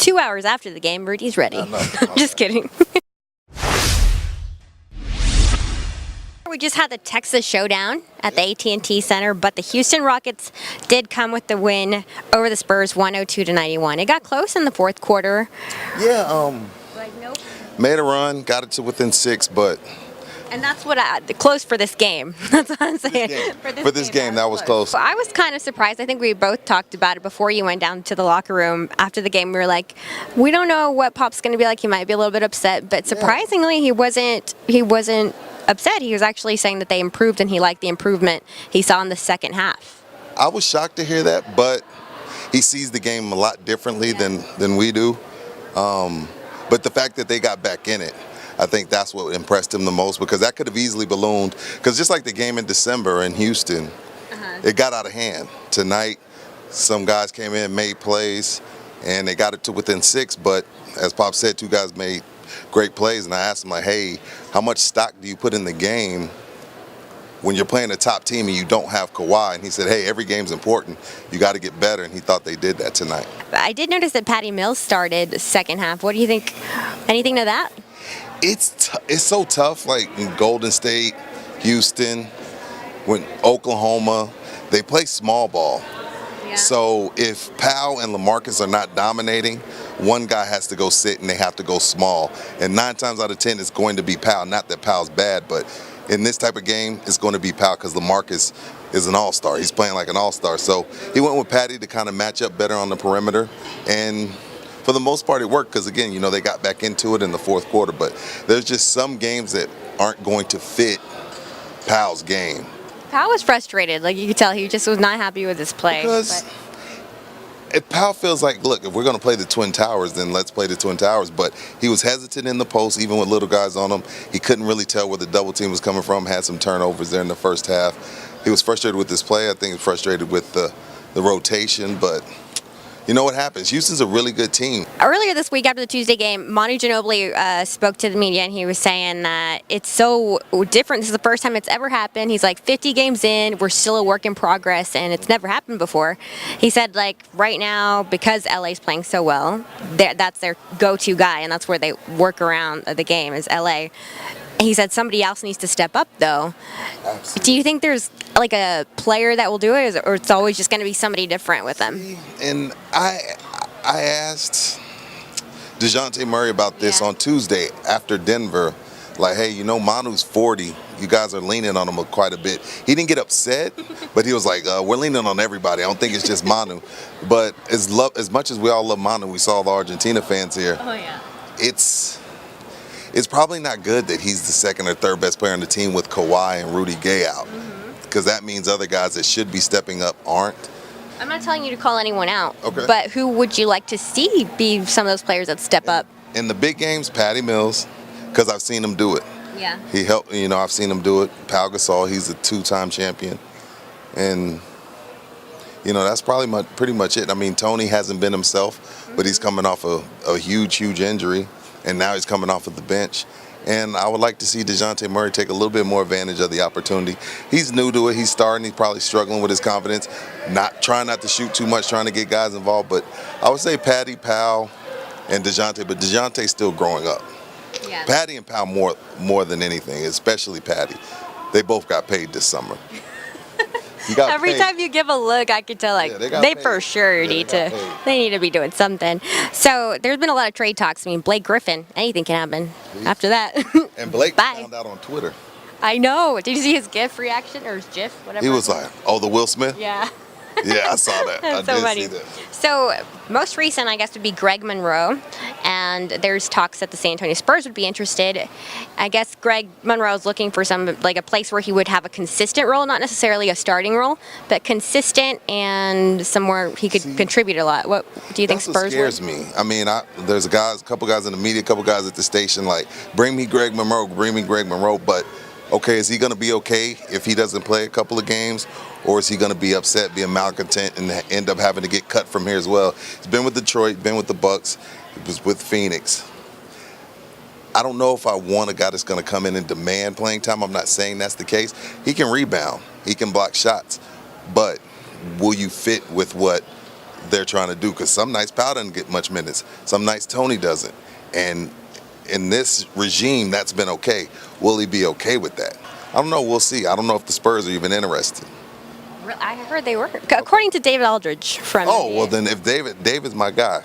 2 hours after the game, Rudy's ready. Just kidding. We just had the Texas Showdown at the AT&T Center, but the Houston Rockets did come with the win over the Spurs, 102-91. It got close in the fourth quarter. Yeah, made a run, got it to within 6, but... And that's what close for this game. That's what I'm saying. For this game, that was close. I was kind of surprised. I think we both talked about it before you went down to the locker room after the game. We were like, we don't know what Pop's going to be like. He might be a little bit upset, but surprisingly, he wasn't upset. He was actually saying that they improved, and he liked the improvement he saw in the second half. I was shocked to hear that, but he sees the game a lot differently than we do. But the fact that they got back in it, I think that's what impressed him the most, because that could have easily ballooned. Because just like the game in December in Houston, it got out of hand. Tonight, some guys came in, made plays, and they got it to within 6. But as Pop said, 2 guys made great plays. And I asked him, like, hey, how much stock do you put in the game when you're playing a top team and you don't have Kawhi? And he said, hey, every game's important. You got to get better. And he thought they did that tonight. I did notice that Patty Mills started the second half. What do you think? Anything to that? It's so tough, like in Golden State, Houston, when Oklahoma, they play small ball. Yeah. So if Pau and LaMarcus are not dominating, one guy has to go sit and they have to go small. And 9 times out of 10, it's going to be Pau. Not that Pau's bad, but in this type of game, it's going to be Pau because LaMarcus is an all-star. He's playing like an all-star. So he went with Patty to kind of match up better on the perimeter. And for the most part, it worked because, again, they got back into it in the fourth quarter. But there's just some games that aren't going to fit Pau's game. Pau was frustrated. Like, you could tell he just was not happy with his play. Because if Pau feels like, look, if we're going to play the Twin Towers, then let's play the Twin Towers. But he was hesitant in the post, even with little guys on him. He couldn't really tell where the double team was coming from, had some turnovers there in the first half. He was frustrated with his play. I think he was frustrated with the rotation, but... You know what happens? Houston's a really good team. Earlier this week after the Tuesday game, Manu Ginobili spoke to the media, and he was saying that it's so different. This is the first time it's ever happened. He's like, 50 games in, we're still a work in progress, and it's never happened before. He said, like, right now, because LA's playing so well, that's their go-to guy, and that's where they work around the game is LA. He said somebody else needs to step up, though. Absolutely. Do you think there's like a player that will do it, or it's always just going to be somebody different with them? And I asked DeJounte Murray about this on Tuesday after Denver. Like, hey, Manu's 40. You guys are leaning on him quite a bit. He didn't get upset, but he was like, we're leaning on everybody. I don't think it's just Manu. But as much as we all love Manu, we saw the Argentina fans here. Oh, yeah. It's probably not good that he's the second or third best player on the team with Kawhi and Rudy Jay out, because that means other guys that should be stepping up aren't. I'm not telling you to call anyone out, okay, but who would you like to see be some of those players that step up? In the big games, Patty Mills, because I've seen him do it. Yeah. He helped, I've seen him do it. Pau Gasol, he's a 2-time champion. And, that's probably pretty much it. I mean, Tony hasn't been himself, but he's coming off a huge injury. And now he's coming off of the bench. And I would like to see DeJounte Murray take a little bit more advantage of the opportunity. He's new to it. He's starting. He's probably struggling with his confidence. Trying not to shoot too much, trying to get guys involved. But I would say Patty, Pau, and DeJounte. But DeJounte's still growing up. Yeah. Patty and Pau more than anything, especially Patty. They both got paid this summer. Every time you give a look, I could tell they for sure need to be doing something. So there's been a lot of trade talks. I mean, Blake Griffin, anything can happen after that. And Blake found out on Twitter. I know. Did you see his GIF reaction or his GIF, whatever? He was like, "Oh, the Will Smith." Yeah. Yeah, I saw that. That's so funny. See that. So most recent, I guess, would be Greg Monroe, and there's talks that the San Antonio Spurs would be interested. I guess Greg Monroe is looking for a place where he would have a consistent role, not necessarily a starting role, but consistent and somewhere he could contribute a lot. What do you think Spurs would? That scares me. I mean, there's a couple guys in the media, a couple guys at the station, like, bring me Greg Monroe, but okay, is he going to be okay if he doesn't play a couple of games? Or is he going to be upset, be a malcontent, and end up having to get cut from here as well? He's been with Detroit, been with the Bucks, he was with Phoenix. I don't know if I want a guy that's going to come in and demand playing time. I'm not saying that's the case. He can rebound. He can block shots. But will you fit with what they're trying to do, because some nights Pau doesn't get much minutes. Some nights Tony doesn't. And in this regime, that's been okay. Will he be okay with that? I don't know. We'll see. I don't know if the Spurs are even interested. I heard they were. According to David Aldridge from Oh, NBA. well, then if David's my guy.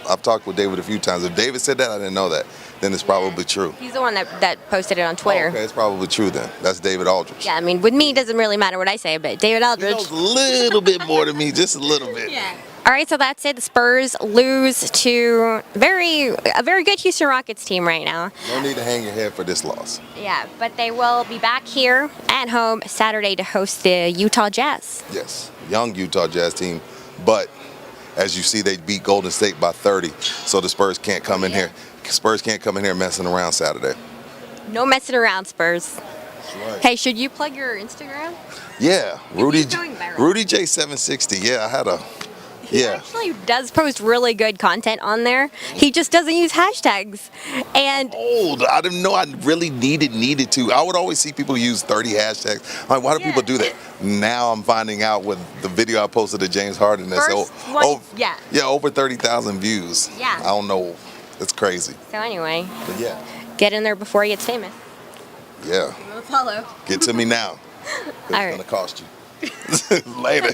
I've talked with David a few times. If David said that, I didn't know that. Then it's probably true. He's the one that posted it on Twitter. Oh, okay, it's probably true then. That's David Aldridge. Yeah, I mean, with me, it doesn't really matter what I say, but David He Aldridge. knows a little bit more than me, just a little bit. Yeah. All right, so that's it. The Spurs lose to a very good Houston Rockets team right now. No need to hang your head for this loss. Yeah, but they will be back here at home Saturday to host the Utah Jazz. Yes, young Utah Jazz team, but as you see, they beat Golden State by 30, so the Spurs can't come in here. Spurs can't come in here messing around Saturday. No messing around, Spurs. That's right. Hey, should you plug your Instagram? Yeah, Rudy He's going viral. Rudy Jay 760. Yeah, I had a. He Yeah. actually does post really good content on there. He just doesn't use hashtags. And Old. I didn't know I really needed to. I would always see people use 30 hashtags. I'm like, why do people do that? Now I'm finding out with the video I posted to James Harden that's over 30,000 views. Yeah. I don't know. It's crazy. So anyway, But yeah. get in there before he gets famous. Yeah. Follow. Get to me now. It's All right. going to cost you. Later.